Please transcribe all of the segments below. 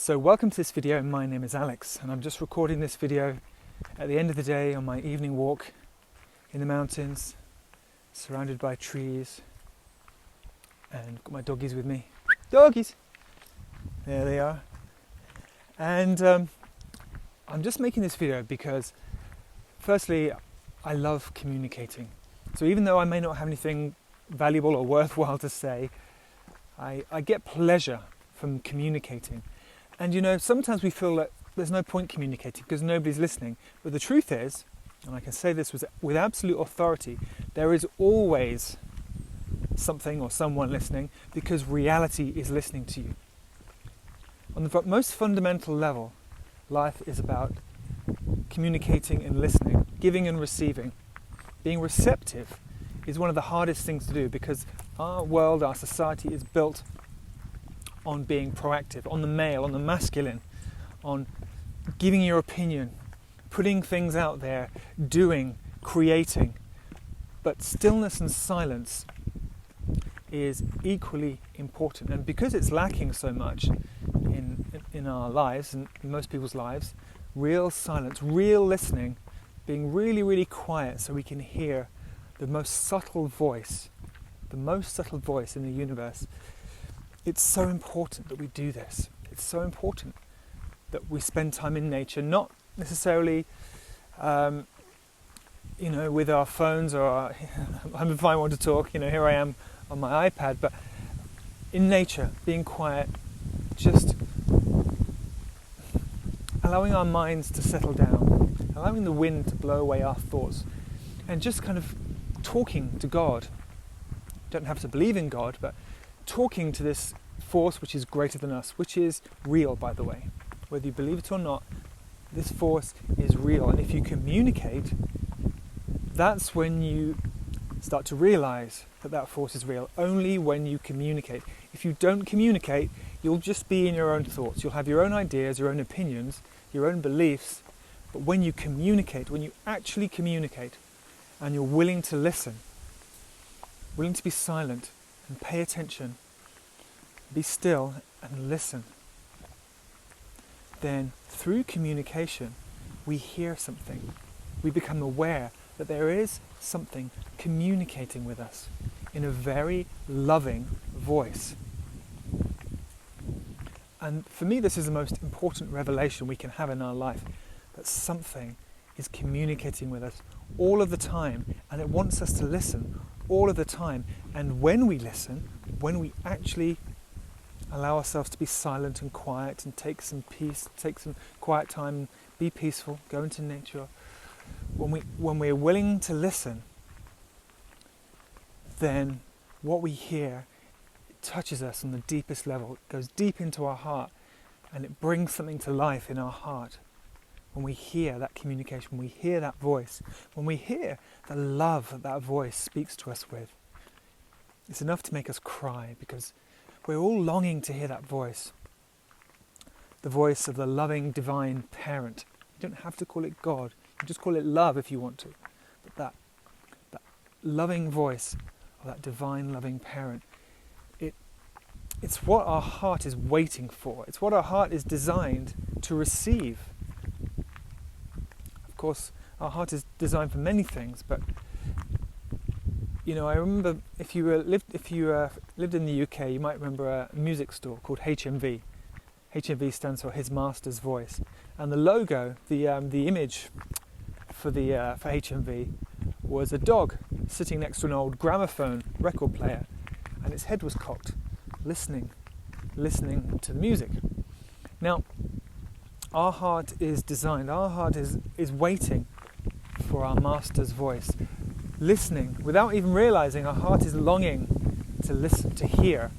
So welcome to this video. My name is Alex and I'm just recording this video at the end of the day on my evening walk in the mountains, surrounded by trees, and got my doggies with me. Doggies! There they are. And I'm just making this video because firstly, I love communicating. So even though I may not have anything valuable or worthwhile to say, I get pleasure from communicating. And you know, sometimes we feel that there's no point communicating because nobody's listening. But the truth is, and I can say this with absolute authority, there is always something or someone listening because reality is listening to you. On the most fundamental level, life is about communicating and listening, giving and receiving. Being receptive is one of the hardest things to do because our world, our society is built on being proactive, on the male, on the masculine, on giving your opinion, putting things out there, doing, creating. But stillness and silence is equally important. And because it's lacking so much in our lives, and in most people's lives, real silence, real listening, being really, really quiet so we can hear the most subtle voice in the universe. It's so important that we do this. It's so important that we spend time in nature, not necessarily, with our phones or if I want to talk, here I am on my iPad, but in nature, being quiet, just allowing our minds to settle down, allowing the wind to blow away our thoughts, and just kind of talking to God. You don't have to believe in God, but talking to this force which is greater than us, which is real, by the way. Whether you believe it or not, this force is real. And if you communicate, that's when you start to realize that force is real. Only when you communicate. If you don't communicate, you'll just be in your own thoughts. You'll have your own ideas, your own opinions, your own beliefs. But when you communicate, when you actually communicate, and you're willing to listen, willing to be silent and pay attention, be still and listen, then through communication we hear something. We become aware that there is something communicating with us in a very loving voice. And for me, this is the most important revelation we can have in our life, that something is communicating with us all of the time, and it wants us to listen all of the time. And when we listen, when we actually allow ourselves to be silent and quiet and take some peace, take some quiet time, be peaceful, go into nature, when we're willing to listen, then what we hear, it touches us on the deepest level. It goes deep into our heart and it brings something to life in our heart. When we hear that communication, when we hear that voice, when we hear the love that voice speaks to us with, it's enough to make us cry because we're all longing to hear that voice. The voice of the loving divine parent. You don't have to call it God. You just call it love if you want to. But that loving voice of that divine loving parent, it's what our heart is waiting for. It's what our heart is designed to receive. Of course, our heart is designed for many things, but I remember if you lived in the UK, you might remember a music store called HMV. HMV stands for His Master's Voice, and the logo, the image for HMV was a dog sitting next to an old gramophone record player, and its head was cocked, listening to the music. Now, our heart is designed. Our heart is waiting for our Master's voice. Listening, without even realizing, our heart is longing to listen, to hear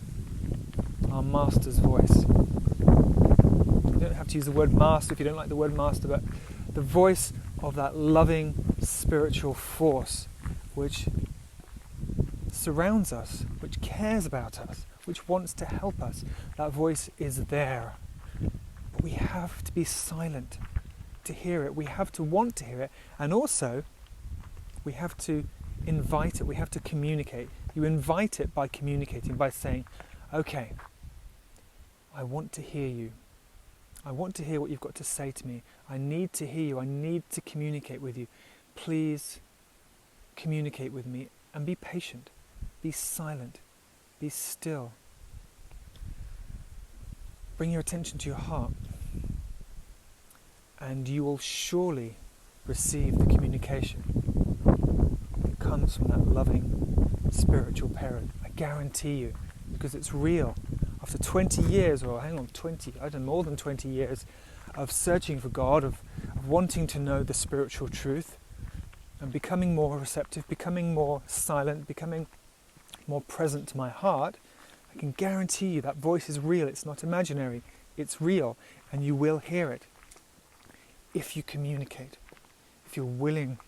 our Master's voice. You don't have to use the word master if you don't like the word master, but the voice of that loving spiritual force which surrounds us, which cares about us, which wants to help us. That voice is there. But we have to be silent to hear it. We have to want to hear it, and also we have to invite it, we have to communicate. You invite it by communicating, by saying, okay, I want to hear you. I want to hear what you've got to say to me. I need to hear you. I need to communicate with you. Please communicate with me and be patient. Be silent. Be still. Bring your attention to your heart, and you will surely receive the communication that comes from that loving spiritual parent. I guarantee you, because it's real. After 20 years, or more than 20 years of searching for God, of wanting to know the spiritual truth, and becoming more receptive, becoming more silent, becoming more present to my heart, I can guarantee you that voice is real. It's not imaginary. It's real, and you will hear it if you communicate, if you're willing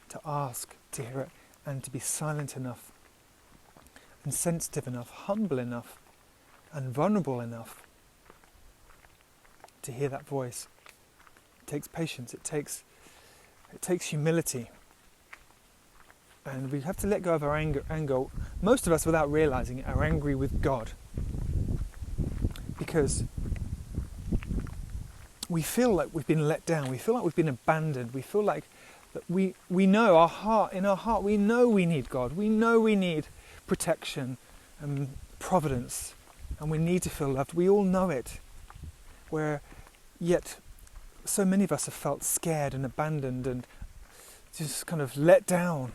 to ask to hear it, and to be silent enough and sensitive enough, humble enough and vulnerable enough to hear that voice. It takes patience, it takes humility, and we have to let go of our anger. Most of us, without realizing it, are angry with God because we feel like we've been let down, we feel like we've been abandoned, we feel like that we know in our heart we know we need God, we know we need protection and providence, and we need to feel loved. We all know it. Yet so many of us have felt scared and abandoned and just kind of let down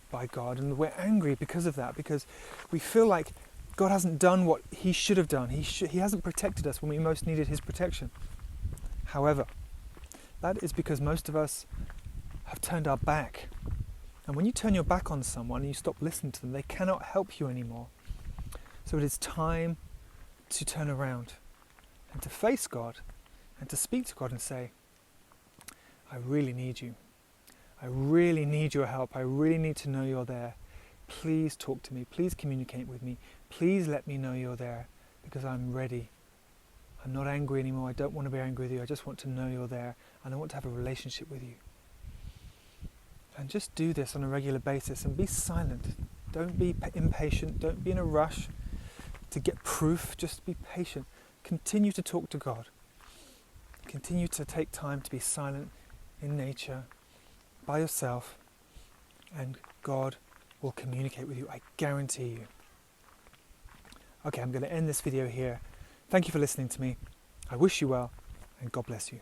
by God, and we're angry because of that, because we feel like God hasn't done what he should have done. He hasn't protected us when we most needed his protection. However, that is because most of us have turned our back. And when you turn your back on someone and you stop listening to them, they cannot help you anymore. So it is time to turn around and to face God and to speak to God and say, I really need you. I really need your help. I really need to know you're there. Please talk to me. Please communicate with me. Please let me know you're there, because I'm ready. I'm not angry anymore. I don't want to be angry with you. I just want to know you're there, and I want to have a relationship with you. And just do this on a regular basis and be silent. Don't be impatient. Don't be in a rush to get proof. Just be patient. Continue to talk to God. Continue to take time to be silent in nature, by yourself, and God will communicate with you. I guarantee you. Okay, I'm going to end this video here. Thank you for listening to me. I wish you well, and God bless you.